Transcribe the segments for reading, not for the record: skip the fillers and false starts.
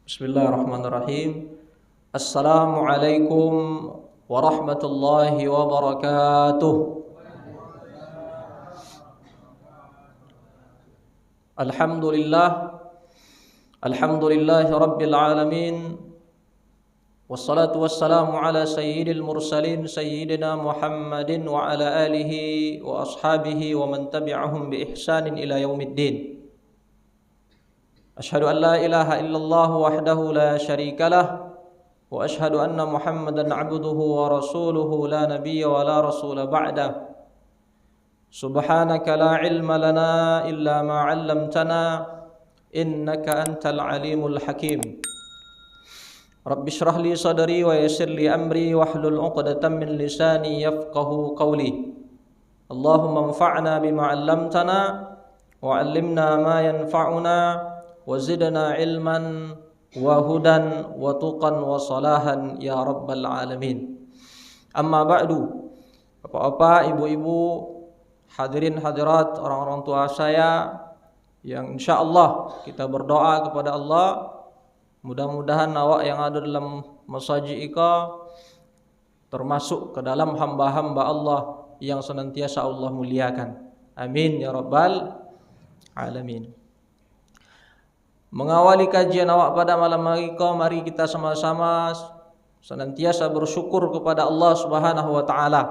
Bismillahirrahmanirrahim. Assalamualaikum warahmatullahi wabarakatuh. Alhamdulillahi rabbil alamin. Wassalatu wassalamu ala sayyidil mursalin sayyidina Muhammadin wa ala alihi wa ashabihi wa man tabi'ahum bi ihsanin ila yaumiddin. Asyhadu an la ilaha illallah wahdahu la syarika lah wa asyhadu anna Muhammadan abduhu wa rasuluhu la nabiyya wa la rasula ba'dah. Subhanaka la ilma lana illa ma 'allamtana innaka antal alimul hakim. Rabbi shrah li sadri wa yassir li amri wahlul 'uqdatam min lisani yafqahu qawli. Allahumma anfa'na bima 'allamtana wa 'allimna ma yanfa'una wa zidna ilman wa hudan wa tuqan wa salahan ya rabbal alamin. Amma ba'du. Bapak-bapak, ibu-ibu, hadirin hadirat, orang-orang tua saya yang insyaallah kita berdoa kepada Allah, mudah-mudahan awak yang ada dalam masjid ika termasuk ke dalam hamba-hamba Allah yang senantiasa Allah muliakan. Amin ya rabbal alamin. Mengawali kajian awak pada malam hari ini, mari kita sama-sama senantiasa bersyukur kepada Allah Subhanahu wa taala.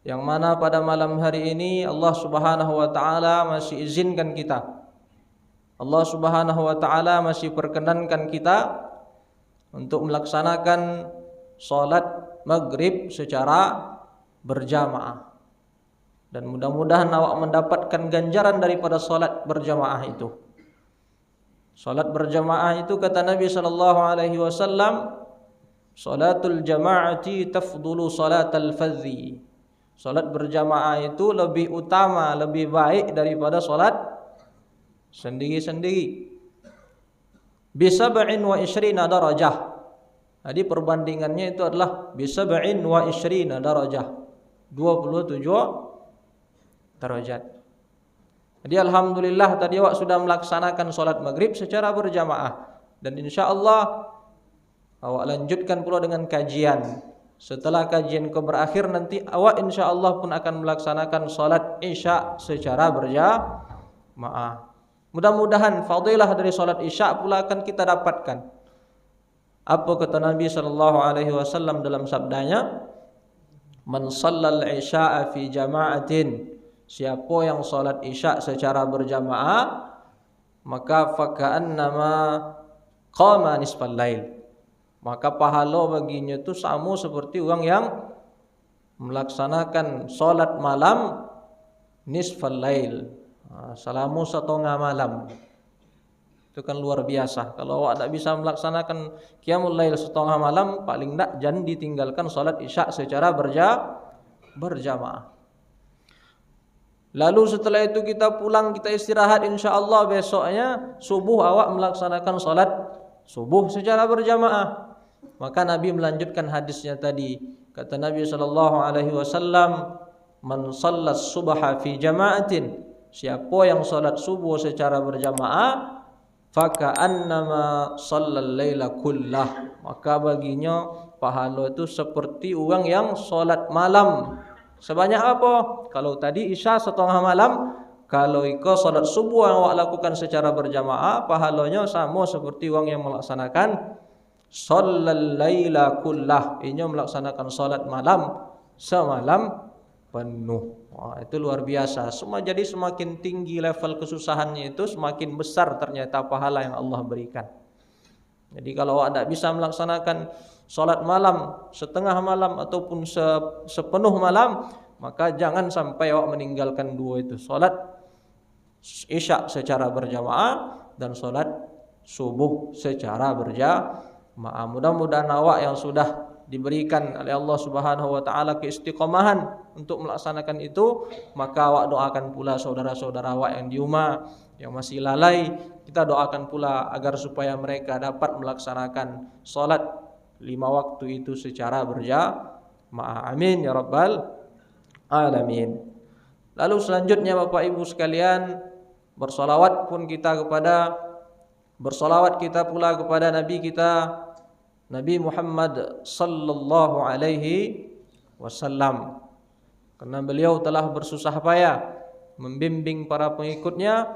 Yang mana pada malam hari ini Allah Subhanahu wa taala masih izinkan kita. Allah Subhanahu wa taala masih perkenankan kita untuk melaksanakan salat maghrib secara berjamaah. Dan mudah-mudahan awak mendapatkan ganjaran daripada salat berjamaah itu. Salat berjamaah itu kata Nabi sallallahu alaihi wasallam, salatul jama'ati tafdulu salatal fadhi. Salat berjamaah itu lebih utama, lebih baik daripada salat sendiri-sendiri. Bisab'in wa ishrina darajah. Jadi perbandingannya itu adalah bisab'in wa ishrina darajah. 27 derajat. Jadi alhamdulillah tadi awak sudah melaksanakan salat maghrib secara berjamaah. Dan insyaallah awak lanjutkan pula dengan kajian. Setelah kajian ke berakhir nanti awak insyaallah pun akan melaksanakan salat isya secara berjamaah. Mudah-mudahan fadilah dari salat isya pula akan kita dapatkan. Apa kata Nabi sallallahu alaihi wasallam dalam sabdanya? Man shallal isya'a fi jama'atin. Siapa yang salat isya secara berjamaah, maka faka'annama qama nisfal lail. Maka pahala baginya itu sama seperti orang yang melaksanakan salat malam nisfal lail, selama setengah malam. Itu kan luar biasa. Kalau awak tak bisa melaksanakan qiyamul lail setengah malam, paling tak jangan ditinggalkan salat isya secara berjamaah. Lalu setelah itu kita pulang, kita istirahat, insyaallah besoknya subuh awak melaksanakan salat subuh secara berjamaah. Maka Nabi melanjutkan hadisnya tadi. Kata Nabi sallallahu alaihi wasallam, "Man shallas subha fi jama'atin." Siapa yang salat subuh secara berjamaah, faka'annama shallal laila kullah. Maka baginya pahala itu seperti orang yang salat malam. Sebanyak apa? Kalau tadi isya setengah malam, kalau iko salat subuh yang awak lakukan secara berjamaah, pahalanya sama seperti orang yang melaksanakan shallal laila kullah. Ini melaksanakan salat malam semalam penuh. Wah, itu luar biasa. Jadi semakin tinggi level kesusahannya itu, semakin besar ternyata pahala yang Allah berikan. Jadi kalau awak tidak bisa melaksanakan salat malam, setengah malam ataupun sepenuh malam, maka jangan sampai awak meninggalkan dua itu, salat isya secara berjamaah dan salat subuh secara berjamaah. Mudah-mudahan awak yang sudah diberikan oleh Allah Subhanahu wa taala keistiqomahan untuk melaksanakan itu, maka awak doakan pula saudara-saudara awak yang di rumah yang masih lalai, kita doakan pula agar supaya mereka dapat melaksanakan salat 5 waktu itu secara berjamaah. Amin ya rabbal alamin. Lalu selanjutnya Bapak Ibu sekalian, bersolawat pun kita kepada Bersolawat kita pula kepada Nabi kita Nabi Muhammad sallallahu alaihi wasallam, karena beliau telah bersusah payah membimbing para pengikutnya,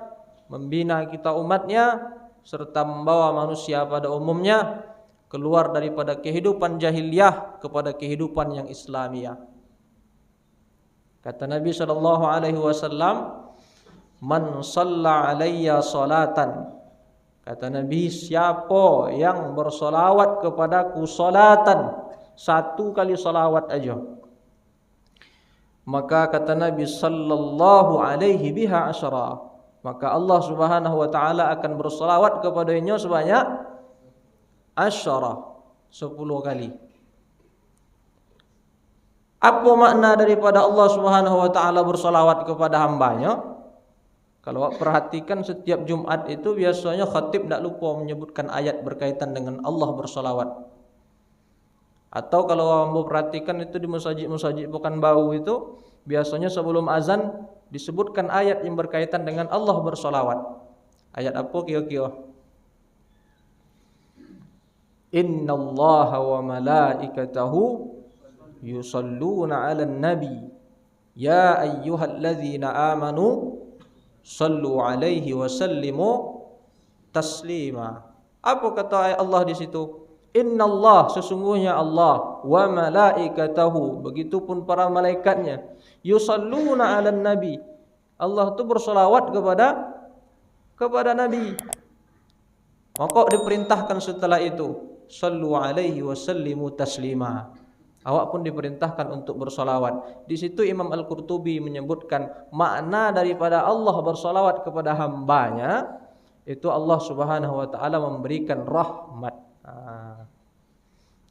membina kita umatnya, serta membawa manusia pada umumnya keluar daripada kehidupan jahiliyah kepada kehidupan yang Islamiyah. Kata Nabi sallallahu alaihi wasallam, "Man shalla alayya salatan." Kata Nabi, siapa yang bersolawat kepadaku salatan, satu kali solawat aja, maka kata Nabi sallallahu alaihi biha asyara, maka Allah subhanahu wa ta'ala akan bersolawat kepadanya sebanyak asyara, 10 kali. Apa makna daripada Allah subhanahu wa ta'ala bersolawat kepada hambanya? Kalau perhatikan setiap Jumat itu biasanya khatib tidak lupa menyebutkan ayat berkaitan dengan Allah bersolawat. Atau kalau kamu perhatikan itu di masjid-masjid Pekanbaru itu biasanya sebelum azan disebutkan ayat yang berkaitan dengan Allah bersolawat. Ayat apa kira-kira? Innallaha wa malaikatahu yusalluna 'alan nabi ya ayyuhalladzina amanu sallu alaihi wa sallimu taslima. Apa kata ayat Allah di situ? Innallah, sesungguhnya Allah, wa malaikatahu, begitupun para malaikatnya, yusalluna 'alan nabi, Allah itu bersolawat kepada Nabi. Maka diperintahkan setelah itu, sallu alaihi wa sallimu taslima. Awak pun diperintahkan untuk bersolawat. Di situ Imam Al-Qurtubi menyebutkan makna daripada Allah bersolawat kepada hambanya itu Allah subhanahu wa ta'ala memberikan rahmat.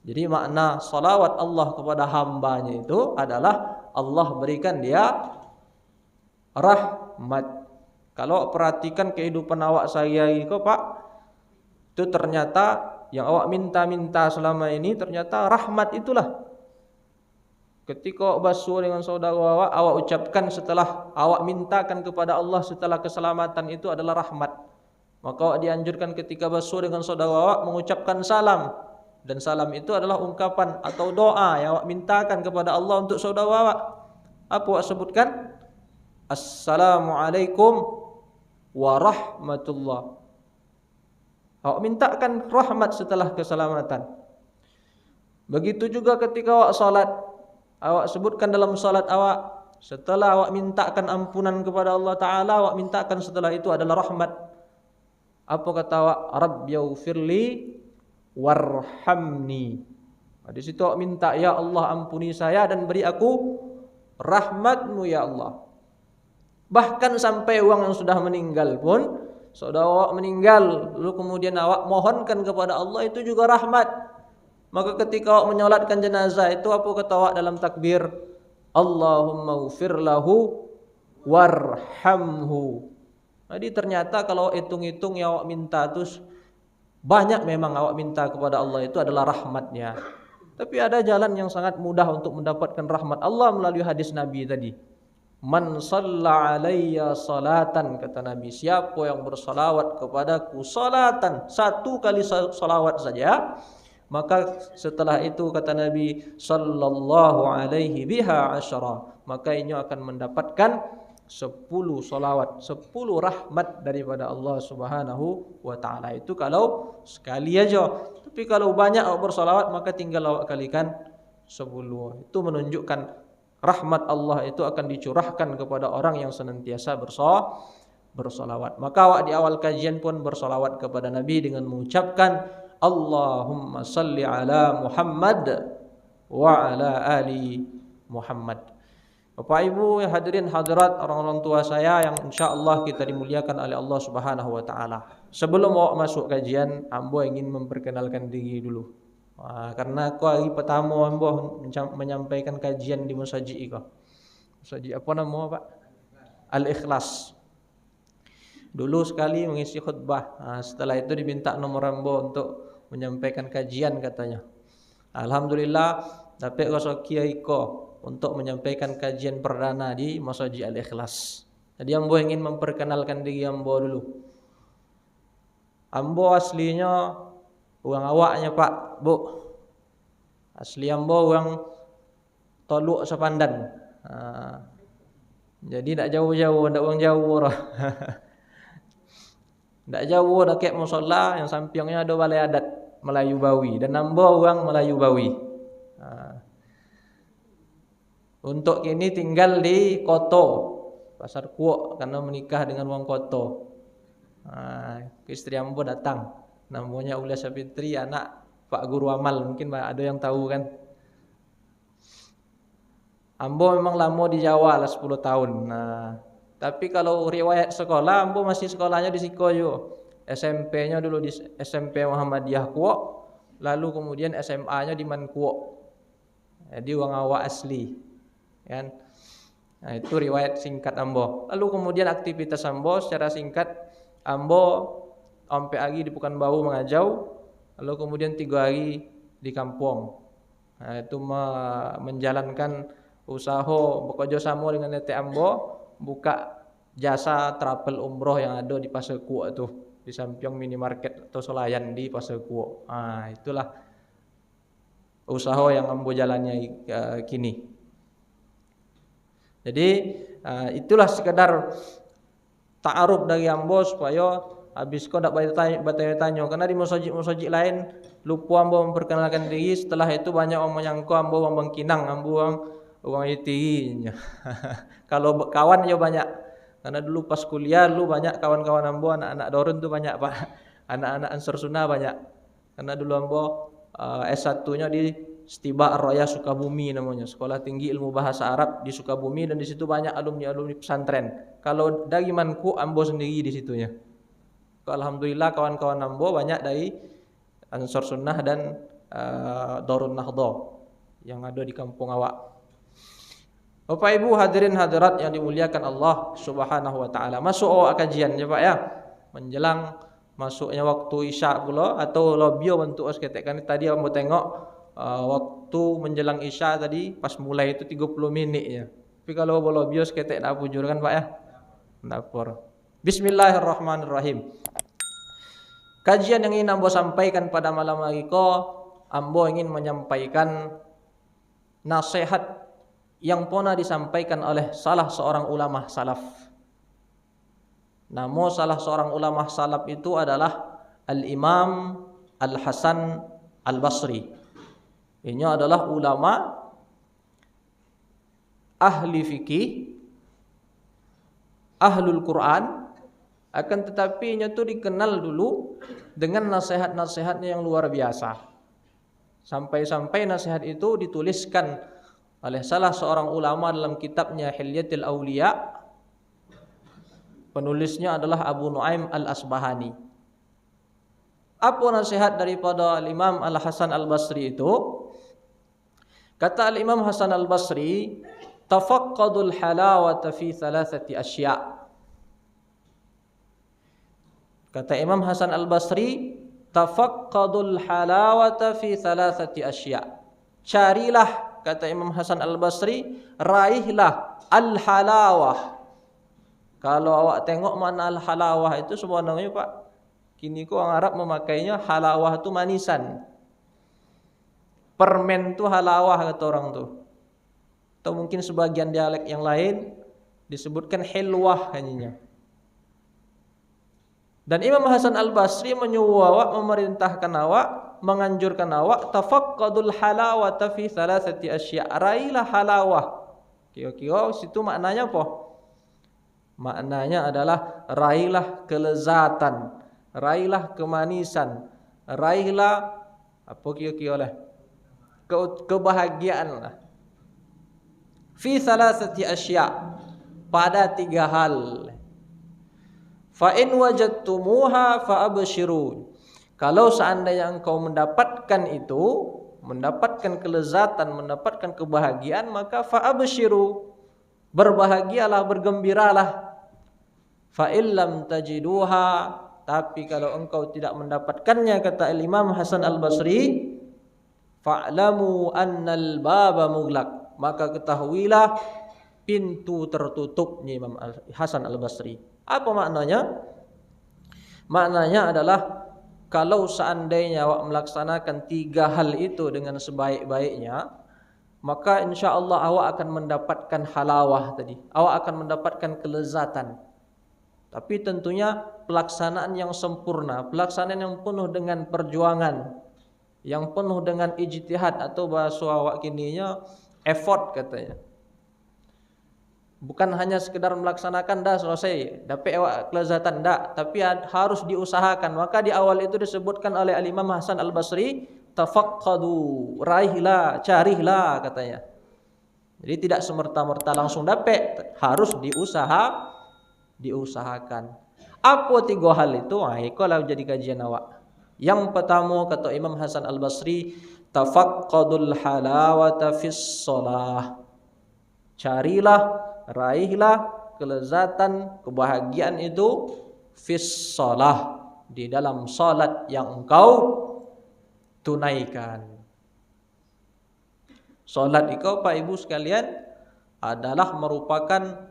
Jadi makna solawat Allah kepada hambanya itu adalah Allah berikan dia rahmat. Kalau perhatikan kehidupan awak sehari-hari kok Pak, itu ternyata yang awak minta-minta selama ini ternyata rahmat itulah. Ketika awak basuh dengan saudara awak ucapkan setelah awak mintakan kepada Allah setelah keselamatan itu adalah rahmat. Maka awak dianjurkan ketika basuh dengan saudara awak mengucapkan salam. Dan salam itu adalah ungkapan atau doa yang awak mintakan kepada Allah untuk saudara awak. Apa awak sebutkan? Assalamualaikum warahmatullah. Awak mintakan rahmat setelah keselamatan. Begitu juga ketika awak salat, awak sebutkan dalam salat awak, setelah awak mintakan ampunan kepada Allah Ta'ala, awak mintakan setelah itu adalah rahmat. Apa kata awak? Rabbiyaghfirli warhamni. Di situ awak minta, ya Allah ampuni saya dan beri aku rahmatmu ya Allah. Bahkan sampai orang yang sudah meninggal pun, saudara awak meninggal, lalu kemudian awak mohonkan kepada Allah, itu juga rahmat. Maka ketika awak menyolatkan jenazah itu apa kata awak dalam takbir? Allahumma ghfir lahu warhamhu. Jadi ternyata kalau hitung-hitung yang awak minta itu banyak, memang awak minta kepada Allah itu adalah rahmatnya. Tapi ada jalan yang sangat mudah untuk mendapatkan rahmat Allah melalui hadis Nabi tadi. Man shalla alayya salatan, kata Nabi, siapa yang bersalawat kepadaku salatan, satu kali salawat saja, maka setelah itu kata Nabi sallallahu alaihi biha asyara, maka ini akan mendapatkan 10 salawat, 10 rahmat daripada Allah subhanahu wa ta'ala. Itu kalau sekali aja. Tapi kalau banyak awak bersalawat, maka tinggal awak kalikan 10. Itu menunjukkan rahmat Allah itu akan dicurahkan kepada orang yang senantiasa bersolawat. Maka awak di awal kajian pun bersolawat kepada Nabi dengan mengucapkan Allahumma salli ala Muhammad wa ala ali Muhammad. Bapak Ibu yang hadirin hadirat, orang-orang tua saya yang insyaAllah kita dimuliakan oleh Allah subhanahu wa ta'ala. Sebelum awak masuk kajian, ambo ingin memperkenalkan diri dulu. Karena aku hari pertama ambo menyampaikan kajian di masjid itu. Masjid apa nama Pak? Al-Ikhlas. Dulu sekali mengisi khutbah. Setelah itu diminta nomor ambo untuk menyampaikan kajian katanya. Alhamdulillah dapat rezeki iko untuk menyampaikan kajian perdana di Masjid Al-Ikhlas. Jadi ambo ingin memperkenalkan diri ambo dulu. Ambo aslinya orang awaknya Pak, Bu. Asli ambo orang Toluk Sepandan. Jadi tak jauh-jauh, tak orang jauh orang. Tak jauh dah kek musola yang sampingnya ada balai adat Melayu Bawi dan ambo orang Melayu Bawi. Untuk kini tinggal di Koto, Pasar Kuok karena menikah dengan orang Koto. Istri ambo datang, namanya Ulia Sapitri, anak Pak Guru Amal, mungkin ada yang tahu kan. Ambo memang lama di Jawa lah 10 tahun. Tapi kalau riwayat sekolah, ambo masih sekolahnya di Sikoyo. SMP-nya dulu di SMP Muhammadiyah Kuok, lalu kemudian SMA-nya di Man Kuok. Jadi orang awak asli, kan? Nah, itu riwayat singkat ambo. Lalu kemudian aktivitas ambo secara singkat, ambo sampai lagi di Pekanbaru Mengajau, lalu kemudian 3 hari di kampung. Nah, itu menjalankan usaha bekerja sama dengan netek ambo, buka jasa travel umroh yang ada di Pasar Kuok itu, di samping minimarket atau Solayan di Pasar Kuok. Itulah usaha yang ambo jalannya kini. Jadi itulah sekedar ta'aruf dari ambo supaya habis kau tak bertanya-tanya, karena di masjid-masjid lain lupa ambo memperkenalkan diri. Setelah itu banyak orang menyangka ambo orang Bangkinang, ambo orang Yitiri. Kalau kawan ya banyak, karena dulu pas kuliah dulu banyak kawan-kawan ambo, anak-anak Dorun tuh banyak Pak, anak-anak Ansar Sunnah banyak. Karena dulu ambo S1-nya di Setiba Ar-Raya Sukabumi namanya, Sekolah Tinggi Ilmu Bahasa Arab di Sukabumi, dan di situ banyak alumni-alumni pesantren. Kalau dari Manku ambo sendiri di situnya. Alhamdulillah kawan-kawan ambo banyak dari Ansar Sunnah dan Darun Nahdha yang ada di kampung awak. Bapak Ibu hadirin hadirat yang dimuliakan Allah Subhanahu wa taala. Masuk kajian ya Pak ya. Menjelang masuknya waktu Isya pula atau lobio bentuk seketek kan tadi ambo tengok waktu menjelang Isya tadi pas mulai itu 30 menit ya. Tapi kalau bola bios ketek dak bujur kan Pak ya. Dapur. Bismillahirrahmanirrahim. Kajian yang ingin ambo sampaikan pada malam hari ko, ambo ingin menyampaikan nasihat yang pernah disampaikan oleh salah seorang ulama salaf. Nama salah seorang ulama salaf itu adalah Al-Imam Al-Hasan Al-Basri. Ini adalah ulama ahli fikih, ahlul Quran, akan tetapi nya itu dikenal dulu dengan nasihat-nasihatnya yang luar biasa. Sampai-sampai nasihat itu dituliskan oleh salah seorang ulama dalam kitabnya Hilyatul Auliya. Penulisnya adalah Abu Nuaim Al-Asbahani. Apa nasihat daripada Imam Al-Hasan Al-Basri itu? Kata Al-Imam Hasan Al-Basri, tafaqqadul halawata fi thalathati asya'. Kata Imam Hasan Al-Basri, tafaqqadul halawata fi thalathati asya'. Carilah, kata Imam Hasan Al-Basri, raihlah al-halawah. Kalau awak tengok mana al-halawah itu sebenarnya Pak, kini ko orang Arab memakainya halawah itu manisan. Permen tu halawah kata orang tu. Atau mungkin sebagian dialek yang lain disebutkan hilwah hanya. Dan Imam Hasan Al-Basri menyuruh awak, memerintahkan awak, menganjurkan awak tafaqqadul halawata fi thalathati asya'. Railah halawah. Kira-kira situ maknanya apa? Maknanya adalah railah kelezatan, railah kemanisan, railah apa kira-kira lah? Kebahagiaan lah. Fi thalathati asya', pada 3 hal. Fa in wajadtumuha fa abshiru. Kalau seandainya engkau mendapatkan itu, mendapatkan kelezatan, mendapatkan kebahagiaan, maka fa abshiru, berbahagialah, bergembiralah. Fa illam tajiduha, tapi kalau engkau tidak mendapatkannya, kata Imam Hasan Al-Basri, fa'lamu annal baba mughlaq, maka ketahuilah pintu tertutupnya Imam Hasan Al-Basri. Apa maknanya? Maknanya adalah kalau seandainya awak melaksanakan 3 hal itu dengan sebaik-baiknya, maka insya Allah awak akan mendapatkan halawah tadi. Awak akan mendapatkan kelezatan. Tapi tentunya pelaksanaan yang sempurna, pelaksanaan yang penuh dengan perjuangan, yang penuh dengan ijtihad, atau bahasa awak kininya effort katanya. Bukan hanya sekedar melaksanakan dah selesai, dapat awak kelezatan dak, tapi harus diusahakan. Maka di awal itu disebutkan oleh Al-Imam Hasan Al-Basri, tafaqqadu, raihlah, carilah katanya. Jadi tidak semerta-merta langsung dapat, harus diusahakan. Apa 3 hal itu? Ikolah jadi kajian awak. Yang pertama kata Imam Hasan Al-Basri, tafaqqadul halawata fis shalah. Carilah, raihlah kelezatan, kebahagiaan itu fis shalah, di dalam salat yang engkau tunaikan. Salat itu Pak Ibu sekalian adalah merupakan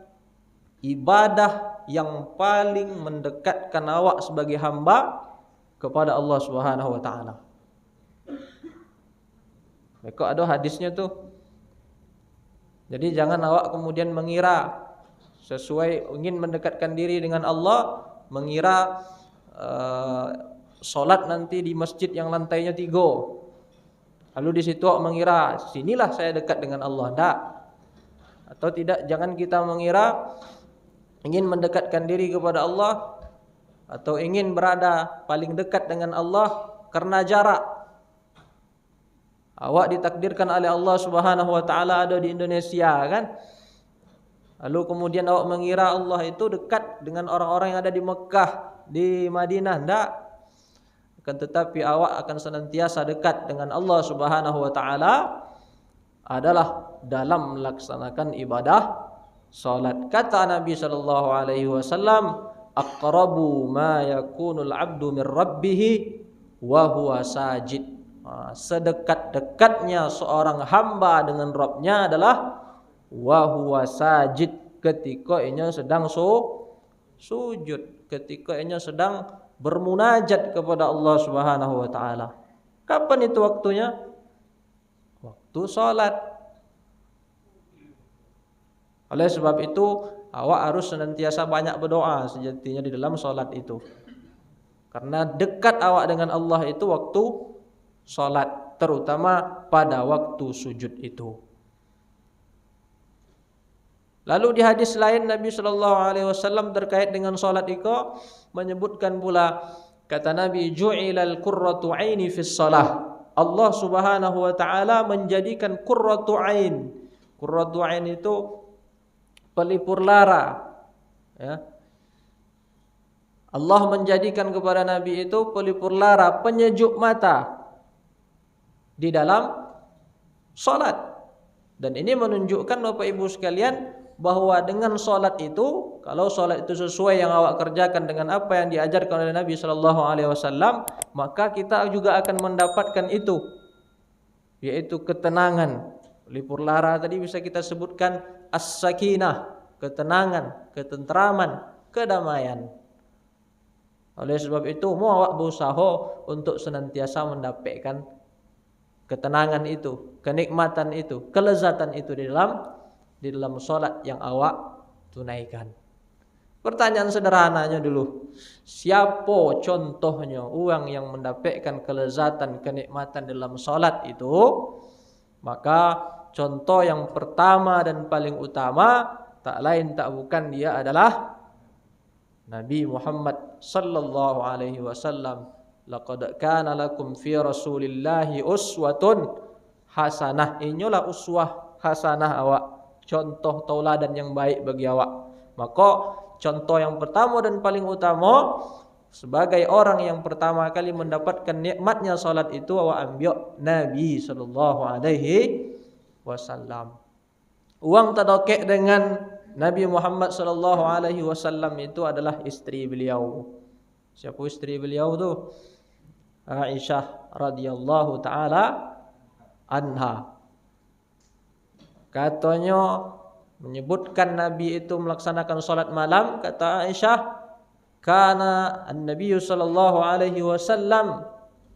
ibadah yang paling mendekatkan awak sebagai hamba kepada Allah Subhanahu wa taala. Mereka ada hadisnya tuh. Jadi jangan awak kemudian mengira sesuai ingin mendekatkan diri dengan Allah, mengira solat nanti di masjid yang lantainya 3. Lalu di situ awak mengira sinilah saya dekat dengan Allah. Tidak. Atau tidak, jangan kita mengira ingin mendekatkan diri kepada Allah atau ingin berada paling dekat dengan Allah karena jarak. Awak ditakdirkan oleh Allah Subhanahu wa taala ada di Indonesia kan? Lalu kemudian awak mengira Allah itu dekat dengan orang-orang yang ada di Mekah, di Madinah. Tidak. Akan tetapi awak akan senantiasa dekat dengan Allah Subhanahu wa taala adalah dalam melaksanakan ibadah salat. Kata Nabi sallallahu alaihi wasallam, aqrabu ma yakunul 'abdu min rabbih wa huwa sajid. Sedekat-dekatnya seorang hamba dengan Rabbnya adalah wa huwa sajid, ketika ia sedang sujud, ketika ia sedang bermunajat kepada Allah Subhanahu wa taala. Kapan itu waktunya? Waktu salat. Oleh sebab itu awak harus senantiasa banyak berdoa sejatinya di dalam salat itu. Karena dekat awak dengan Allah itu waktu salat, terutama pada waktu sujud itu. Lalu di hadis lain Nabi sallallahu alaihi wasallam terkait dengan salat itu menyebutkan pula, kata Nabi, ju'ilal qurratu 'aini fis shalah. Allah Subhanahu wa taala menjadikan qurratu 'ain. Qurratu 'ain itu pelipur lara, ya. Allah menjadikan kepada Nabi itu pelipur lara, penyejuk mata di dalam salat. Dan ini menunjukkan Bapak Ibu sekalian bahwa dengan salat itu, kalau salat itu sesuai yang awak kerjakan dengan apa yang diajarkan oleh Nabi sallallahu alaihi wasallam, maka kita juga akan mendapatkan itu, yaitu ketenangan. Pelipur lara tadi bisa kita sebutkan as-sakinah, ketenangan, ketentraman, kedamaian. Oleh sebab itu, mau awak berusaha untuk senantiasa mendapatkan ketenangan itu, kenikmatan itu, kelezatan itu di dalam salat yang awak tunaikan. Pertanyaan sederhananya dulu, siapa contohnya orang yang mendapatkan kelezatan, kenikmatan dalam salat itu? Maka contoh yang pertama dan paling utama tak lain tak bukan dia adalah Nabi Muhammad sallallahu alaihi wasallam. Laqad kana lakum fi Rasulillahi uswatun hasanah. Inilah uswah hasanah awak, contoh tauladan yang baik bagi awak. Maka contoh yang pertama dan paling utama, sebagai orang yang pertama kali mendapatkan nikmatnya salat itu, awak ambil Nabi sallallahu alaihi wasallam. Uang tadakek dengan Nabi Muhammad sallallahu alaihi wasallam itu adalah istri beliau. Siapa istri beliau tu? Aisyah radhiyallahu taala anha. Katanya menyebutkan Nabi itu melaksanakan salat malam, kata Aisyah, kana an-nabiy sallallahu alaihi wasallam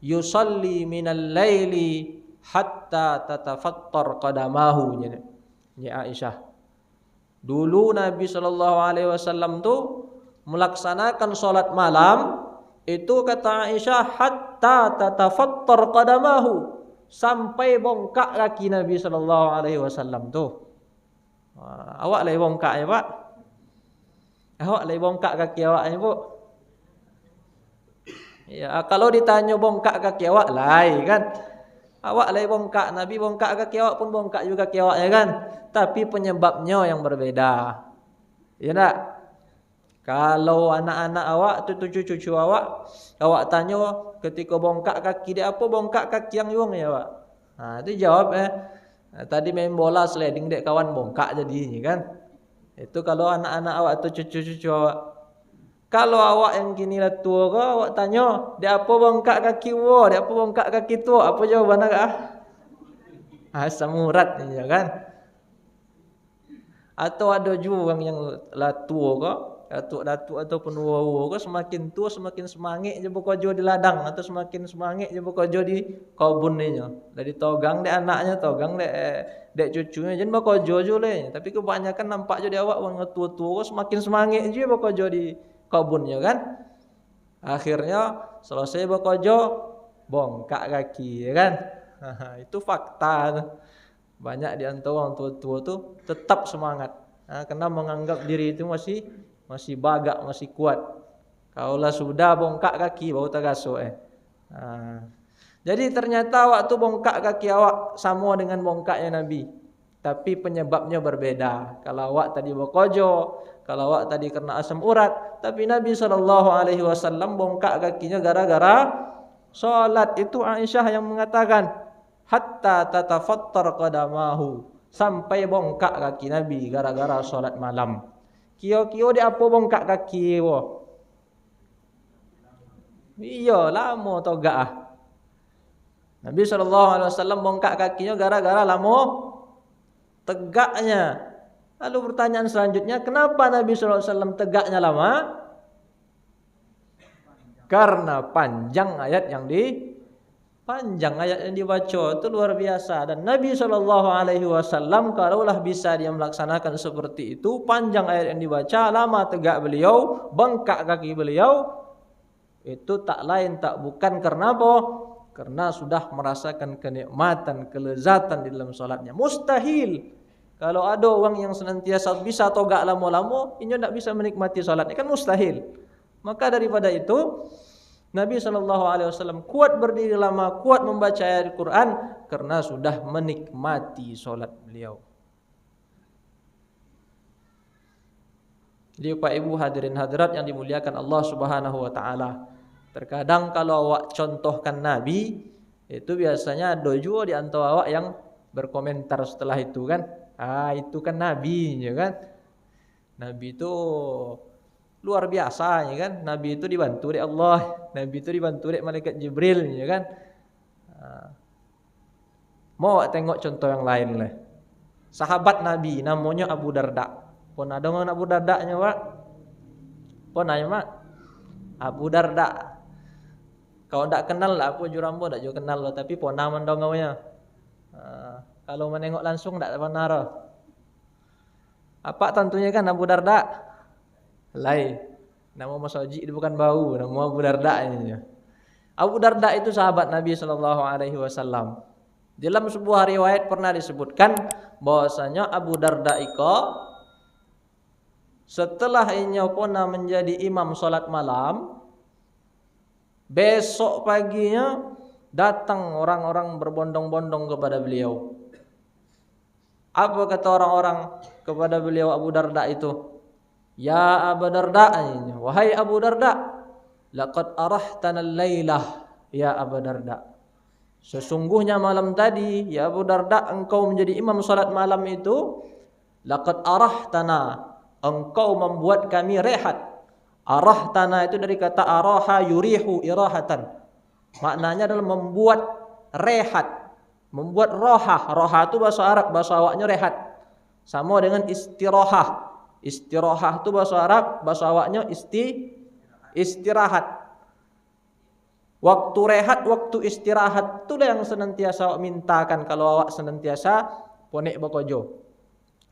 yusalli minal laili hatta tatafattar qadamahu. Ini Aisyah. Dulu Nabi sallallahu alaihi wasallam tuh melaksanakan salat malam itu, kata Aisyah, hatta tatafattar qadamahu, sampai bongkak kaki Nabi sallallahu alaihi wasallam tuh. Awak lagi bongkak ya, Pak? Awak lagi bongkak kaki awak ni, Bu? Ya, kalau ditanya bongkak kaki awak lain kan. Awak lagi bongkak, Nabi bongkak kaki awak pun bongkak juga kaki awak ya kan. Tapi penyebabnya yang berbeda. Ya tak? Kalau anak-anak awak, cucu-cucu awak tanya ketika bongkak kaki dia apa, bongkak kaki yang yuang ya, Pak? Nah, itu jawab tadi main bola sliding dek kawan bongkak jadinya kan. Itu kalau anak-anak awak atau cucu-cucu awak. Kalau awak yang kini lah tua kau, awak tanya, dia apa bongkak kaki wo, dia apa bongkak kaki tua, apa jawaban agak? Asam urat ni ya kan. Atau ada juga yang lah tua kau, datuk-datuk ataupun tua kau, semakin tua semakin semangat je bekerja di ladang, atau semakin semangat je bekerja di kebun ni nya. Dari togang dek anaknya, togang dek cucunya, jangan bekerja je le. Tapi kebanyakan nampak je dia awak orang tua-tua kau semakin semangat je bekerja di kebunnya kan. Akhirnya selesai bekerja bongkak kaki ya kan. Itu fakta. Banyak di antara orang tua-tua tu tetap semangat karena menganggap diri itu masih bagak, masih kuat. Kalau sudah bongkak kaki baru tergasuk Jadi ternyata waktu bongkak kaki awak sama dengan bongkaknya Nabi, tapi penyebabnya berbeda. Kalau awak tadi bekerja, kalau awak tadi kena asam urat, tapi Nabi SAW bongkak kakinya gara-gara solat. Itu Aisyah yang mengatakan hatta tatafattar qadamahu, sampai bongkak kaki Nabi gara-gara solat malam. Kio-kio dia apa bongkak kaki wo? Iya lama toga Nabi SAW bongkak kakinya gara-gara lama tegaknya. Lalu pertanyaan selanjutnya, kenapa Nabi SAW tegaknya lama? Karena panjang ayat yang dibaca itu luar biasa. Dan Nabi SAW kalaulah bisa dia melaksanakan seperti itu, panjang ayat yang dibaca, lama tegak beliau, bengkak kaki beliau, itu tak lain tak bukan karena apa? Karena sudah merasakan kenikmatan, kelezatan di dalam salatnya. Mustahil kalau ada orang yang senantiasa bisa togak lama-lama, ini tidak bisa menikmati salat. Ini kan mustahil. Maka daripada itu, Nabi SAW kuat berdiri lama, kuat membaca ayat Al-Quran, karena sudah menikmati salat beliau. Jadi Pak Ibu hadirin hadirat yang dimuliakan Allah Subhanahu Wa Taala, terkadang kalau awak contohkan Nabi, itu biasanya ada juga di antara awak yang berkomentar setelah itu kan. Itu kan Nabi ya kan. Nabi itu luar biasa ya kan. Nabi itu dibantu oleh Allah, Nabi itu dibantu oleh malaikat Jibril ya kan. Mau tengok contoh yang lain lah. Sahabat Nabi namanya Abu Darda. Pun ada orang Abu Darda-nya, Pak? Pun aja, Mak. Abu Darda. Kau tak kenal lah aku jurambo tak juga kenal lah, tapi pun nama dongawnya. Kalau menengok langsung tak pernah roh. Apa tentunya kan Abu Darda? Lain. Nama Mas Haji itu bukan bau, nama Abu Darda ini. Abu Darda itu sahabat Nabi SAW. Dalam sebuah riwayat pernah disebutkan bahwasanya Abu Darda itu setelah inya pernah menjadi imam salat malam, besok paginya datang orang-orang berbondong-bondong kepada beliau. Apa kata orang-orang kepada beliau Abu Darda itu? Ya Abu Darda, wahai Abu Darda, laqad arahtana al-lailah ya Abu Darda. Sesungguhnya malam tadi ya Abu Darda, engkau menjadi imam salat malam itu, laqad arahtana, engkau membuat kami rehat. Arahtana itu dari kata araha yurihu irahatan. Maknanya adalah membuat rehat, membuat rohah. Rohah itu bahasa Arab, bahasa awaknya rehat. Sama dengan istirahah. Istirahah itu bahasa Arab, bahasa awaknya istirahat. Waktu rehat, waktu istirahat itulah yang senantiasa awak mintakan kalau awak senantiasa ponek bekojo.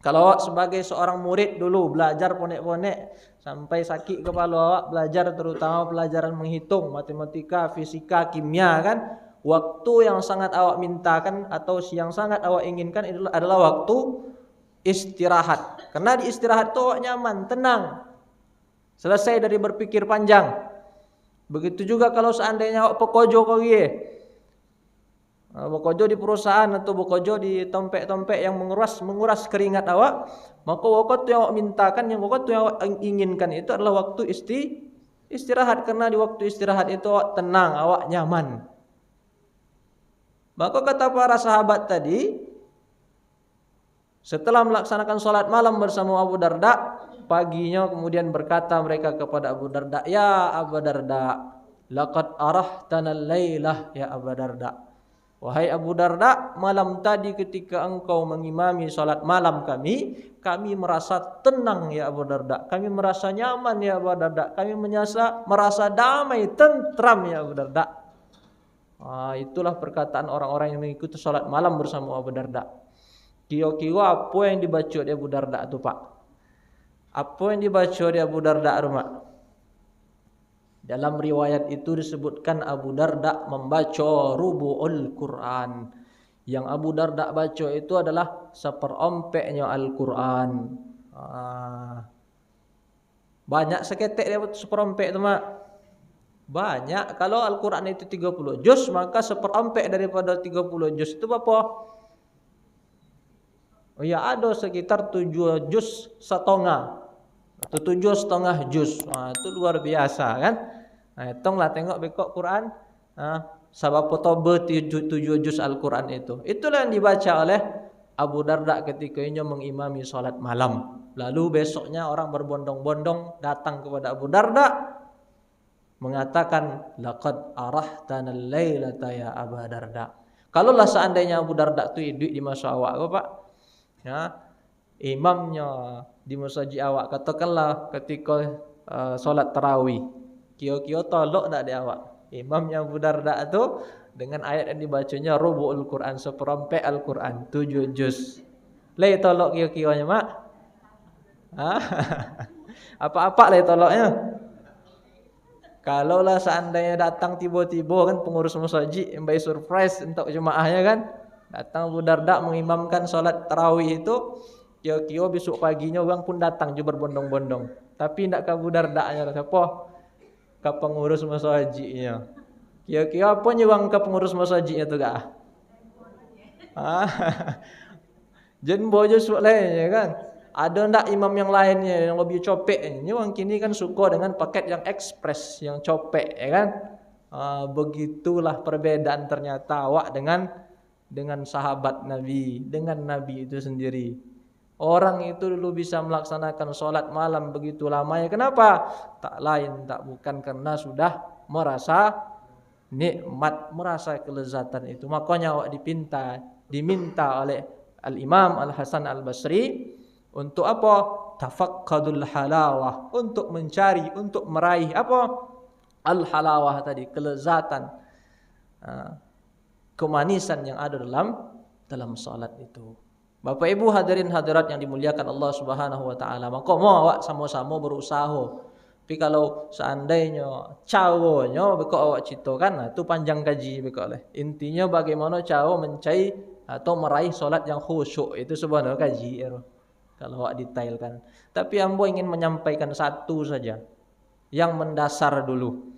Kalau awak sebagai seorang murid dulu belajar ponek-ponek sampai sakit kepala awak belajar terutama pelajaran menghitung, matematika, fisika, kimia kan, waktu yang sangat awak mintakan atau yang sangat awak inginkan adalah waktu istirahat. Karena di istirahat itu awak nyaman, tenang. Selesai dari berpikir panjang. Begitu juga kalau seandainya awak pekojo kau bekojo di perusahaan atau bekojo di tompek-tompek yang menguras keringat awak, maka waktu yang awak mintakan, waktu yang awak inginkan itu adalah waktu istirahat. Karena di waktu istirahat itu awak tenang, awak nyaman. Maka kata para sahabat tadi, setelah melaksanakan sholat malam bersama Abu Darda, paginya kemudian berkata mereka kepada Abu Darda, "Ya Abu Darda, laqad arahtana al-lailah ya Abu Darda." Wahai Abu Darda, malam tadi ketika engkau mengimami salat malam kami merasa tenang ya Abu Darda. Kami merasa nyaman ya Abu Darda. Kami merasa damai, tentram ya Abu Darda. Itulah perkataan orang-orang yang mengikuti salat malam bersama Abu Darda. Kira-kira apa yang dibaca di Abu Darda itu, Pak? Apa yang dibaca di Abu Darda, Mak? Dalam riwayat itu disebutkan Abu Darda membaca rubu'ul Quran. Yang Abu Darda baca itu adalah seperompeknya Al-Quran. Banyak seketek dia seperompek itu, Mak. Banyak. Kalau Al-Quran itu 30 juz, maka seperompek daripada 30 juz itu berapa? Oh ya, ada sekitar 7 juz setengah atau 7,5 juz. Itu luar biasa kan? Hitunglah tengok bekok Quran. Sabab tobe 7 juz Al-Quran itu. Itulah yang dibaca oleh Abu Darda ketika ia mengimami salat malam. Lalu besoknya orang berbondong-bondong datang kepada Abu Darda mengatakan, "Laqad arahtana al-lailata ya Abu Darda." Kalaulah seandainya Abu Darda itu hidup di masa awak, Pak, ya, imamnya di masjid awak, katakanlah ketika solat tarawih, kio-kio tolok tak ada awak. Imamnya Abu Darda itu dengan ayat yang dibacanya rubu'ul Quran, seperompek Al-Quran 7 juz. Lei tolok kio-kionya, Mak? Apa-apa lei toloknya? Kalaulah seandainya datang tiba-tiba kan pengurus masjid yang bayi surprise untuk jemaahnya kan, datang Abu Darda mengimamkan salat tarawih itu, kio-kio besok paginya orang pun datang juga berbondong-bondong. Tapi tidak ke Abu Darda nya, siapa? Ke pengurus masjidnya. Kio-kio apa nyuang ke pengurus masjidnya tu gak? Jen bojo lainnya kan. Ada ndak imam yang lainnya yang lebih copek? Ini orang kini kan suka dengan paket yang ekspres, yang copek, ya kan? Begitulah perbedaan ternyata awak dengan sahabat Nabi, dengan Nabi itu sendiri. Orang itu dulu bisa melaksanakan sholat malam begitu lamanya. Kenapa? Tak lain, tak bukan karena sudah merasa nikmat, merasa kelezatan itu. Makanya awak diminta oleh Al-Imam Al-Hasan Al-Basri untuk apa? Tafaqqadul halawah, untuk mencari, untuk meraih apa? Al-halawah tadi, kelezatan, kemanisan yang ada dalam salat itu. Bapak Ibu hadirin hadirat yang dimuliakan Allah Subhanahu wa taala, maka mau awak sama-sama berusaha. Tapi kalau seandainya caranya beko awak ceritakan, itu panjang kaji beko oleh. Intinya bagaimana cara mencari atau meraih salat yang khusyuk, itu sebenarnya kaji ya. Kalau awak detailkan. Tapi ambo ingin menyampaikan satu saja yang mendasar dulu.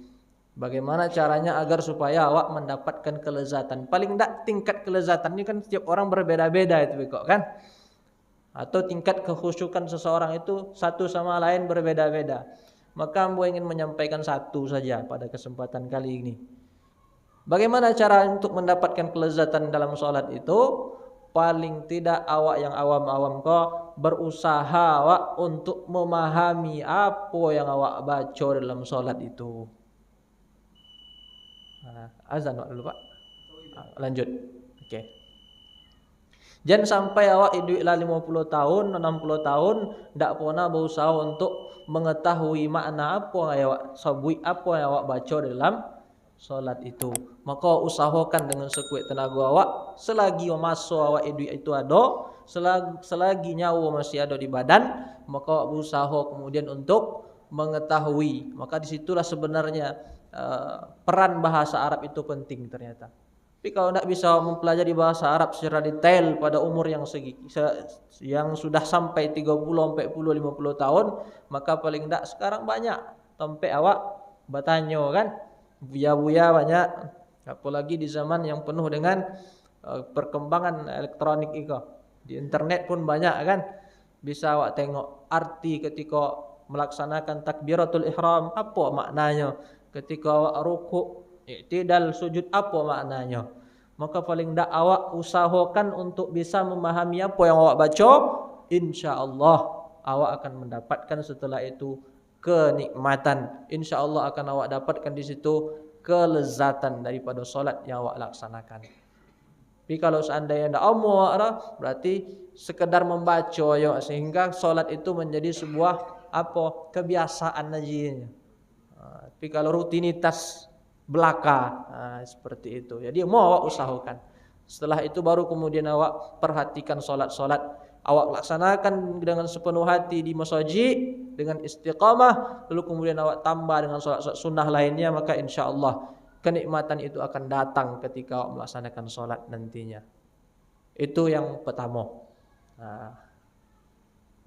Bagaimana caranya agar supaya awak mendapatkan kelezatan. Paling tidak tingkat kelezatan ini kan setiap orang berbeda-beda itu kok kan. Atau tingkat kekhusyukan seseorang itu satu sama lain berbeda-beda. Maka ambo ingin menyampaikan satu saja pada kesempatan kali ini. Bagaimana cara untuk mendapatkan kelezatan dalam sholat itu? Paling tidak awak yang awam-awam kok berusaha awak untuk memahami apa yang awak baca dalam sholat itu. Azan dulu Pak. Lanjut. Oke. Jangan sampai awak hidup lah 50 tahun, 60 tahun, ndak pernah berusaha untuk mengetahui makna apa yang awak sabui, apa yang awak baca dalam solat itu. Maka usahakan dengan sekuat tenaga awak, selagi masa awak hidup itu ada, selagi nyawa masih ada di badan, maka awak berusaha kemudian untuk mengetahui. Maka disitulah sebenarnya peran bahasa Arab itu penting ternyata. Tapi kalau tidak bisa mempelajari bahasa Arab secara detail pada umur yang sudah sampai 30, 40, 50 tahun, maka paling tidak sekarang banyak sampai awak bertanya kan, buya-buya banyak, apalagi di zaman yang penuh dengan perkembangan elektronik itu. Di internet pun banyak kan, bisa awak tengok arti ketika melaksanakan takbiratul ihram apa maknanya, ketika awak rukuk, i'tidal, sujud apa maknanya. Maka paling tidak awak usahakan untuk bisa memahami apa yang awak baca, insyaallah awak akan mendapatkan setelah itu kenikmatan. Insyaallah akan awak dapatkan di situ kelezatan daripada solat yang awak laksanakan. Tapi kalau seandainya tidak awak berarti sekedar membaca ya, sehingga solat itu menjadi sebuah kebiasaan aja. Tapi kalau rutinitas belaka, seperti itu. Jadi mau awak usahakan. Setelah itu baru kemudian awak perhatikan solat-solat, awak laksanakan dengan sepenuh hati di masjid dengan istiqamah, lalu kemudian awak tambah dengan solat-solat sunnah lainnya, maka insyaallah kenikmatan itu akan datang ketika awak melaksanakan solat nantinya. Itu yang pertama.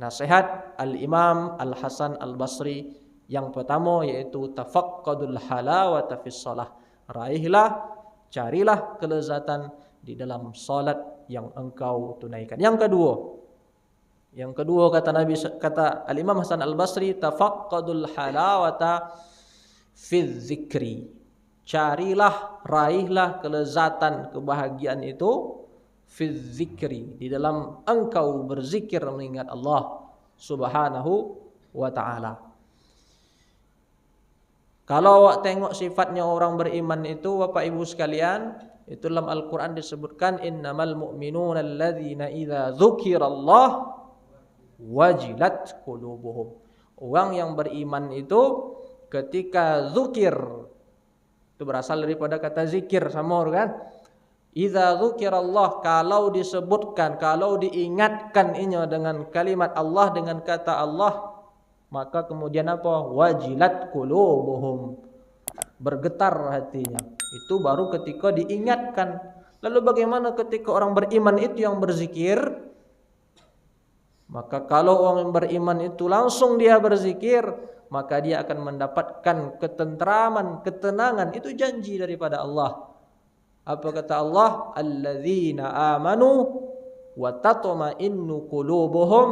Nasihat Al-Imam Al-Hasan Al-Basri yang pertama yaitu tafaqqadul halawata fis shalah. Raihlah, carilah kelezatan di dalam salat yang engkau tunaikan. Yang kedua kata Al-Imam Hasan Al-Basri, tafaqqadul halawata fiz zikri. Carilah, raihlah kelezatan, kebahagiaan itu fiz zikri, di dalam engkau berzikir mengingat Allah Subhanahu wa taala. Kalau awak tengok sifatnya orang beriman itu, Bapak Ibu sekalian, itu dalam Al-Quran disebutkan innamal mu'minuna alladzina idza dzukirallah wajilat qulubuhum. Orang yang beriman itu ketika zikir, itu berasal daripada kata zikir, sama kan? Idza dzukirallah, kalau disebutkan, kalau diingatkan inya dengan kalimat Allah, dengan kata Allah, maka kemudian apa? Wajilat qulubuhum, bergetar hatinya. Itu baru ketika diingatkan. Lalu bagaimana ketika orang beriman itu yang berzikir? Maka kalau orang yang beriman itu langsung dia berzikir, maka dia akan mendapatkan ketentraman, ketenangan. Itu janji daripada Allah. Apa kata Allah? Alladzina amanu wa tatma'innu qulubuhum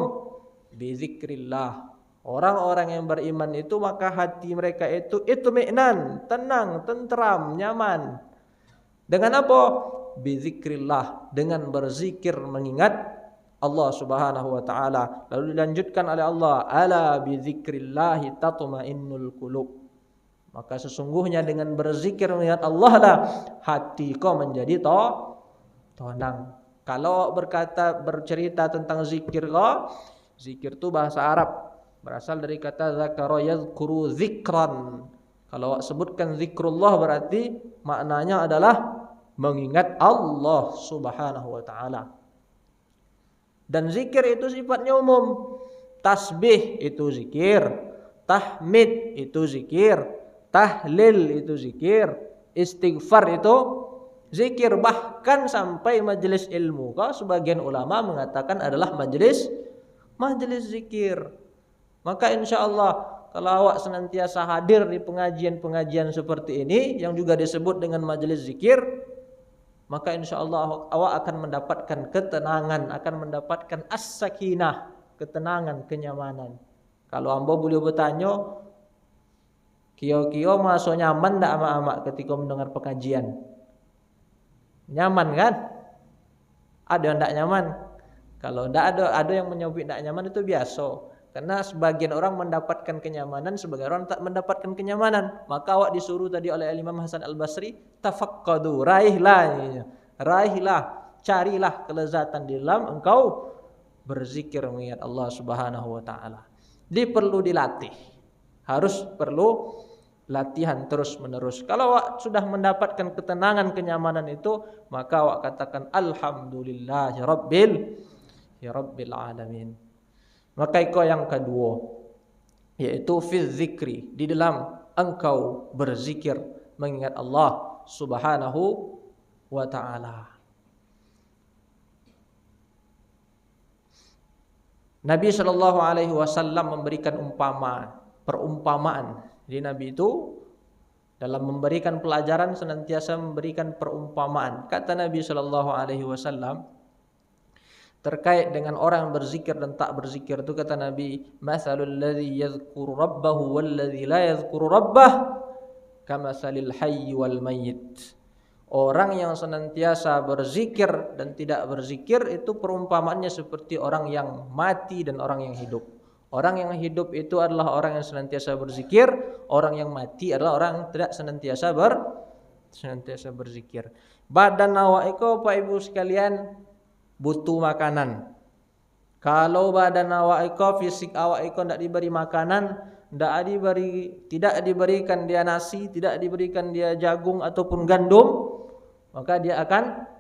bi dzikrillah. Orang-orang yang beriman itu maka hati mereka itu itmi'nan, tenang, tentram, nyaman. Dengan apa? Bizikrillah, dengan berzikir mengingat Allah Subhanahu wa taala. Lalu dilanjutkan oleh Allah, ala bizikrillahi tatma'innul qulub. Maka sesungguhnya dengan berzikir mengingat Allah lah hati kau menjadi tenang. Kalau bercerita tentang zikir kau, zikir itu bahasa Arab, berasal dari kata zakara yadhkuru zikran. Kalau sebutkan zikrullah berarti maknanya adalah mengingat Allah Subhanahu wa taala. Dan zikir itu sifatnya umum. Tasbih itu zikir, tahmid itu zikir, tahlil itu zikir, istighfar itu zikir, bahkan sampai majelis ilmu. Kalau sebagian ulama mengatakan adalah majelis zikir. Maka insyaallah kalau awak senantiasa hadir di pengajian-pengajian seperti ini yang juga disebut dengan majelis zikir, maka insyaallah awak akan mendapatkan ketenangan, akan mendapatkan as-sakinah, ketenangan, kenyamanan. Kalau hamba boleh bertanya, kio-kio masuk nyaman tak amak-amak ketika mendengar pengajian? Nyaman kan? Ada yang tak nyaman? Kalau ada yang menyebut tak nyaman itu biasa. Karena sebagian orang mendapatkan kenyamanan, sebagian orang tak mendapatkan kenyamanan. Maka awak disuruh tadi oleh Imam Hasan Al-Basri, tafaqqadu, raihlah, Carilah kelezatan di dalam engkau berzikir mengingat Allah Subhanahu wa taala. Perlu dilatih. Harus perlu latihan terus-menerus. Kalau awak sudah mendapatkan ketenangan, kenyamanan itu, maka awak katakan alhamdulillahi rabbil alamin. Maka itu yang kedua, yaitu fi dzikri, di dalam engkau berzikir mengingat Allah Subhanahu wa taala. Nabi sallallahu alaihi wasallam memberikan perumpamaan. Jadi Nabi itu dalam memberikan pelajaran senantiasa memberikan perumpamaan. Kata Nabi sallallahu alaihi wasallam terkait dengan orang yang berzikir dan tak berzikir itu, kata Nabi, "Matsalul ladzi yadhkuru rabbahu wal ladzi la yadhkuru rabbah kamatsalil hayy wal mayyit." Orang yang senantiasa berzikir dan tidak berzikir itu perumpamaannya seperti orang yang mati dan orang yang hidup. Orang yang hidup itu adalah orang yang senantiasa berzikir, orang yang mati adalah orang yang tidak senantiasa berzikir. Badan awak itu, Pak Ibu sekalian, butuh makanan. Kalau badan awak itu, fisik awak itu tidak diberi makanan, tidak diberikan dia nasi, tidak diberikan dia jagung ataupun gandum, maka dia akan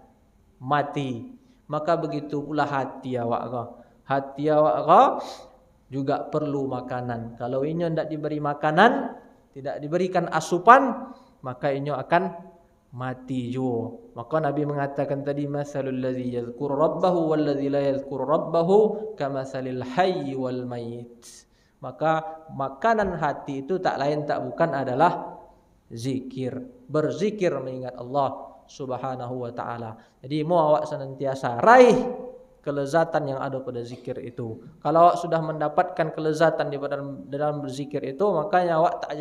mati. Maka begitu pula hati awak kau. Hati awak kau juga perlu makanan. Kalau inyo tidak diberi makanan, tidak diberikan asupan, maka inyo akan mati juga. Maka Nabi mengatakan tadi, masalul ladzi yadhkuru rabbahu wal ladzi la yadhkuru rabbahu kamatsalil hayy wal mayyit. Maka makanan hati itu tak lain tak bukan adalah zikir. Berzikir mengingat Allah Subhanahu wa ta'ala. Jadi mau awak senantiasa raih kelezatan yang ada pada zikir itu. Kalau awak sudah mendapatkan kelezatan di dalam berzikir itu, makanya awak tak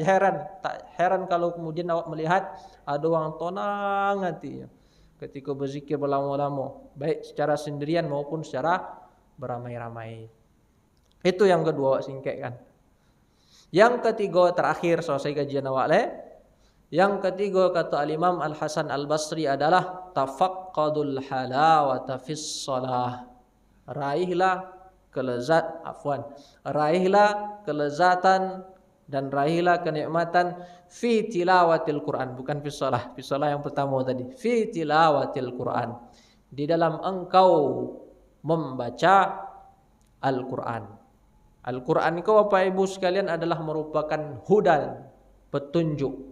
heran kalau kemudian awak melihat ada orang tenang hatinya ketika berzikir berlama-lama, baik secara sendirian maupun secara beramai-ramai. Itu yang kedua awak singkatkan. Yang ketiga terakhir selesai kajian awak Yang ketiga kata Al-Imam Al-Hasan Al-Basri adalah tafaqqadul halawata fis shalah. Raihlah kelezatan dan raihlah kenikmatan fi tilawatil Quran, bukan fi shalah. Fi shalah yang pertama tadi. Fi tilawatil Quran. Di dalam engkau membaca Al-Quran. Al-Quran itu Bapak Ibu sekalian adalah merupakan hudan, petunjuk.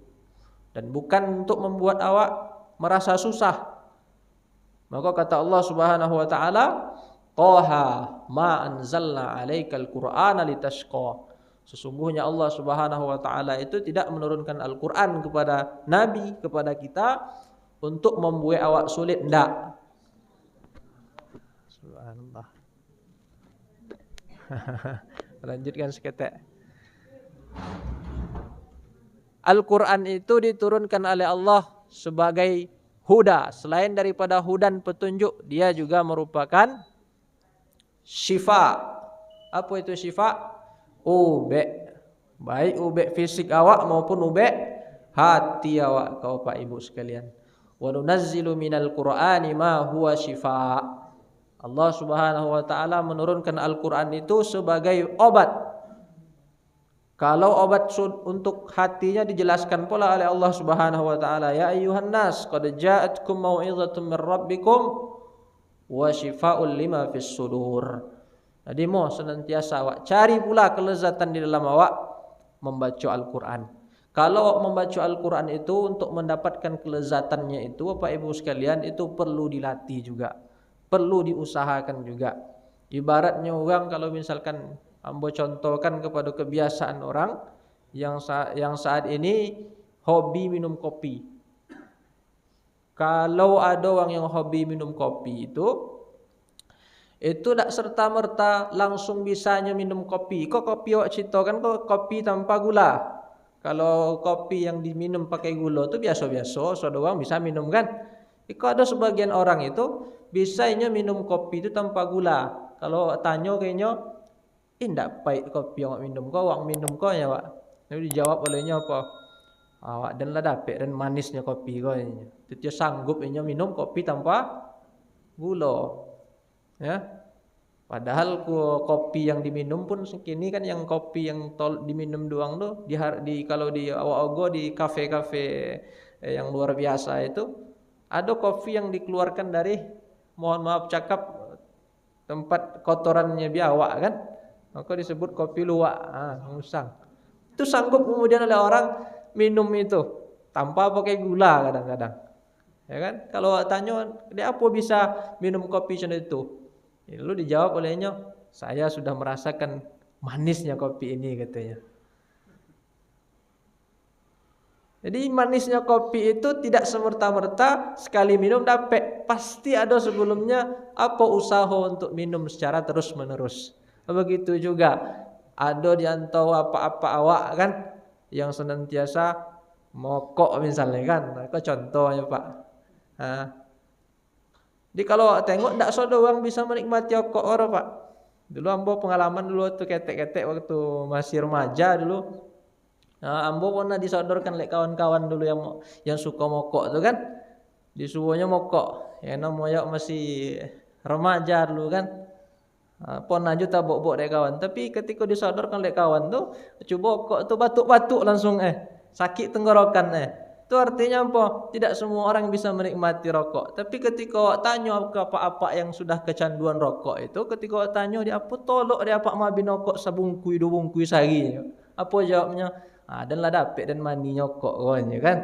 Dan bukan untuk membuat awak merasa susah. Maka kata Allah Subhanahu wa taala, "Taha ma anzalna 'alaikal Qur'ana litashqa." Sesungguhnya Allah Subhanahu wa taala itu tidak menurunkan Al-Qur'an kepada nabi, kepada kita untuk membuat awak sulit, enggak. Subhanallah. Lanjutkan seketek. Al-Quran itu diturunkan oleh Allah sebagai huda. Selain daripada hudan petunjuk, dia juga merupakan syifa. Apa itu syifa? Ubek. Baik ubek fisik awak maupun ubek hati awak kau Pak Ibu sekalian. Wa nunazzilu minal Qur'ani ma huwa syifa. Allah Subhanahu wa taala menurunkan Al-Quran itu sebagai obat. Kalau obat untuk hatinya dijelaskan pula oleh Allah Subhanahu wa taala, ya ayyuhan nas qad ja'atkum mau'izatun mir rabbikum wa syifaa'un lima fis sudur. Jadi mau senantiasa awak cari pula kelezatan di dalam awak membaca Al-Qur'an. Kalau membaca Al-Qur'an itu untuk mendapatkan kelezatannya itu Bapak Ibu sekalian itu perlu dilatih juga. Perlu diusahakan juga. Ibaratnya orang kalau misalkan ambo contohkan kepada kebiasaan orang yang saat ini hobi minum kopi. Kalau ada orang yang hobi minum kopi itu tidak serta-merta langsung bisanya minum kopi. Kok kopi awak ceritakan kok kopi tanpa gula. Kalau kopi yang diminum pakai gula itu biasa-biasa, ada orang bisa minum kan. Kok ada sebagian orang itu bisanya minum kopi itu tanpa gula. Kalau tanya kayaknya tidak pahit kopi yang awak minum. Kau awak minum kau ya Pak. Lalu dijawab olehnya apa? Awak dan lah dapat dan manisnya kopi kau ini. Dia sanggup minum kopi tanpa gula. Ya. Padahal kopi yang diminum pun kini kan yang kopi yang diminum doang tuh kalau di Awaogo di kafe-kafe yang luar biasa itu ada kopi yang dikeluarkan dari, mohon maaf cakap, tempat kotorannya biawak kan, maka disebut kopi luwak, musang. Itu sanggup kemudian oleh orang minum itu tanpa pakai gula kadang-kadang. Ya kan? Kalau tanya dia apa bisa minum kopi macam itu? Lalu dijawab olehnya, saya sudah merasakan manisnya kopi ini katanya. Jadi manisnya kopi itu tidak semerta-merta sekali minum dapat. Pasti ada sebelumnya apa usaha untuk minum secara terus-menerus. Begitu juga ada di antara apa-apa awak kan yang senantiasa mokok misalnya kan. Itu contohnya Pak. Jadi kalau tengok tidak ada orang bisa menikmati rokok orang Pak. Dulu ambo pengalaman dulu tuh ketek-ketek waktu masih remaja dulu. Ambo pernah disodorkan oleh kawan-kawan dulu yang suka mokok tuh kan. Disuruhnya mokok. Ya namanya masih remaja dulu kan. Pernah juga bok-bok dari kawan. Tapi ketika disodorkan oleh kawan tuh, coba mokok tuh batuk-batuk langsung sakit tenggorokan Itu artinya apa? Tidak semua orang bisa menikmati rokok. Tapi ketika tanya apa-apa yang sudah kecanduan rokok itu, ketika tanya dia apa tolok dia apa mabin rokok sabungkui dua bungkui sehari. Apa jawabnya? Dan lah dapat dan mani nyokok kan.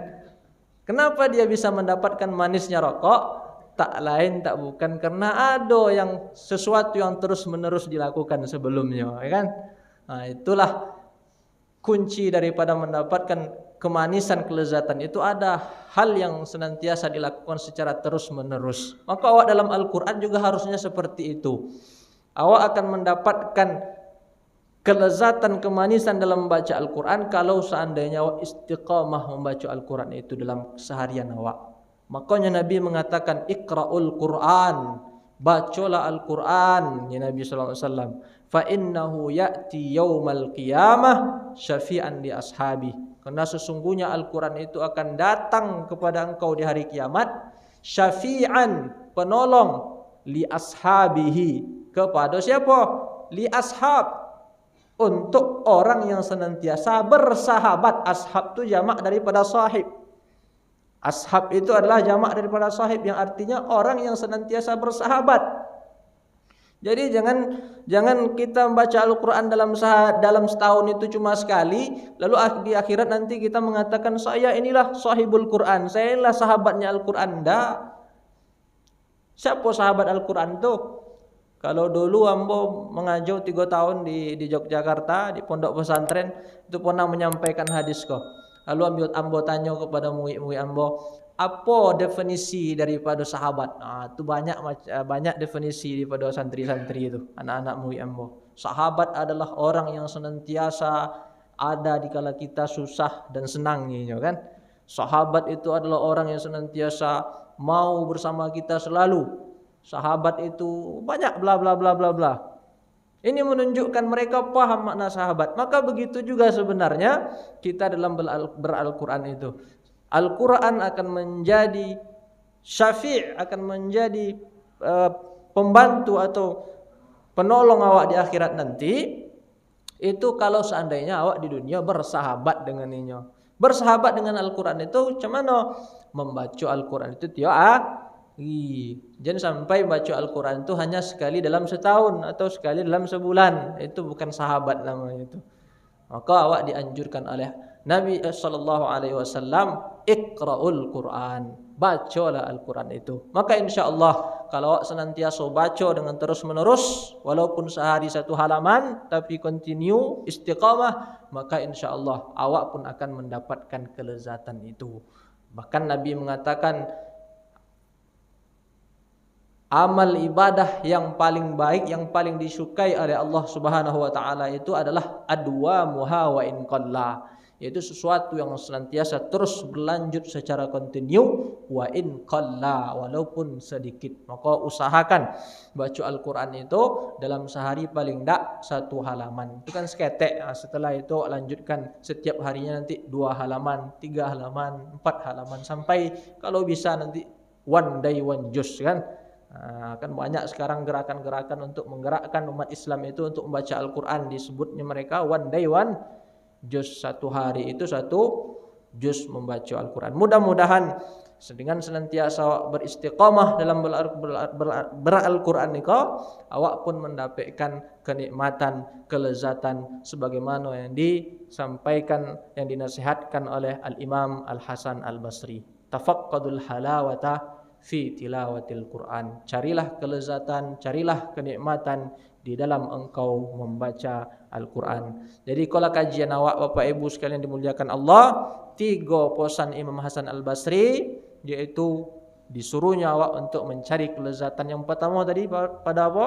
Kenapa dia bisa mendapatkan manisnya rokok? Tak lain tak bukan karena ada yang sesuatu yang terus-menerus dilakukan sebelumnya, ya kan? Itulah kunci daripada mendapatkan kemanisan kelezatan itu ada hal yang senantiasa dilakukan secara terus-menerus. Maka awak dalam Al-Qur'an juga harusnya seperti itu. Awak akan mendapatkan kelezatan kemanisan dalam membaca Al-Quran kalau seandainya awak istiqamah membaca Al-Quran itu dalam seharian awak. Makanya Nabi mengatakan Iqra'ul Quran, bacalah Al-Quran ya Nabi SAW. Fa innahu ya'ti yaumal qiyamah syafi'an li ashabi. Karena sesungguhnya Al-Quran itu akan datang kepada engkau di hari kiamat syafi'an, penolong, li ashabihi, kepada siapa? Li ashab, untuk orang yang senantiasa bersahabat. Ashab itu jamak daripada sahib. Ashab itu adalah jamak daripada sahib, yang artinya orang yang senantiasa bersahabat. Jadi jangan kita membaca Al-Quran dalam setahun itu cuma sekali, lalu di akhirat nanti kita mengatakan saya inilah sahibul Quran, saya inilah sahabatnya Al-Quran. Tidak. Siapa sahabat Al-Quran itu? Kalau dulu ambo mengajar 3 tahun di Yogyakarta di pondok pesantren, itu pernah menyampaikan hadis kok. Lalu ambo tanya kepada murid-murid ambo, apa definisi daripada sahabat? Itu banyak definisi daripada santri-santri itu, anak-anak murid ambo. Sahabat adalah orang yang senantiasa ada di kala kita susah dan senangnya kan. Sahabat itu adalah orang yang senantiasa mau bersama kita selalu. Sahabat itu banyak bla bla bla bla bla. Ini menunjukkan mereka paham makna sahabat. Maka begitu juga sebenarnya kita dalam ber-Al-Quran itu. Al-Quran akan menjadi syafi', akan menjadi pembantu atau penolong awak di akhirat nanti. Itu kalau seandainya awak di dunia bersahabat dengan ini. Bersahabat dengan Al-Quran itu macam mana? Membaca Al-Quran itu tiap jangan sampai baca Al-Quran itu hanya sekali dalam setahun atau sekali dalam sebulan. Itu bukan sahabat namanya itu. Maka awak dianjurkan oleh Nabi SAW, Iqra'ul Quran, bacalah Al-Quran itu. Maka insyaAllah kalau awak senantiasa baca dengan terus menerus, walaupun sehari 1 halaman, tapi continue istiqamah, maka insyaAllah awak pun akan mendapatkan kelezatan itu. Bahkan Nabi mengatakan amal ibadah yang paling baik, yang paling disukai oleh Allah Subhanahu wa taala itu adalah adwamuha wa in qalla, yaitu sesuatu yang senantiasa terus berlanjut secara kontinu, wa in qalla, walaupun sedikit. Maka usahakan baca Al-Quran itu dalam sehari paling tidak 1 halaman. Itu kan seketek. Setelah itu lanjutkan setiap harinya nanti 2 halaman, 3 halaman, 4 halaman, sampai kalau bisa nanti one day one juz kan. Kan banyak sekarang gerakan-gerakan untuk menggerakkan umat Islam itu untuk membaca Al-Quran. Disebutnya mereka one day one juz, satu hari itu satu juz membaca Al-Quran. Mudah-mudahan dengan senantiasa beristiqamah dalam ber-Al-Quran ni awak pun mendapatkan kenikmatan, kelezatan sebagaimana yang disampaikan, yang dinasihatkan oleh Al-Imam Al-Hasan Al-Basri. Tafaqqadul halawata fi tilawatil Quran. Carilah kelezatan, carilah kenikmatan di dalam engkau membaca Al-Quran. Jadi kalau kajian awak Bapak Ibu sekalian dimuliakan Allah, 3 pesan Imam Hasan Al-Basri, yaitu disuruhnya awak untuk mencari kelezatan. Yang pertama tadi pada apa?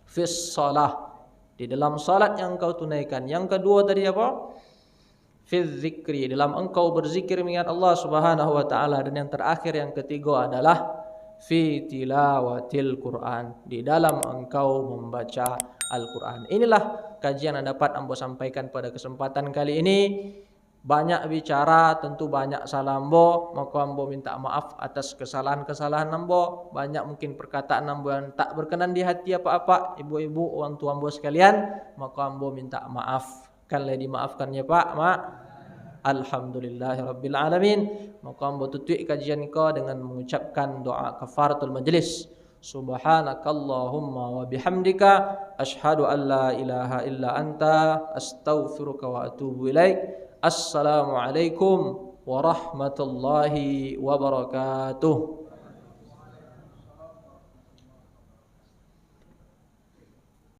Fis salah, di dalam salat yang engkau tunaikan. Yang kedua tadi apa? Fil zikri, dalam engkau berzikir mengingat Allah Subhanahu wa taala. Dan yang terakhir, yang ketiga adalah fi tilawatil Quran, di dalam engkau membaca Al-Quran. Inilah kajian yang dapat ambo sampaikan pada kesempatan kali ini. Banyak bicara, tentu banyak salah ambo, maka ambo minta maaf atas kesalahan-kesalahan ambo. Banyak mungkin perkataan ambo yang tak berkenan di hati apa-apa, ibu-ibu, orang tua ambo sekalian, maka ambo minta maaf. Kanlah dimaafkan ya Pak, Mak. Alhamdulillahirabbil alamin. Maka ambo tutup kajian kau dengan mengucapkan doa kafaratul majlis. Subhanakallahumma wa bihamdika asyhadu an la ilaha illa anta astaghfiruka wa atubu ilaik. Assalamualaikum warahmatullahi wabarakatuh.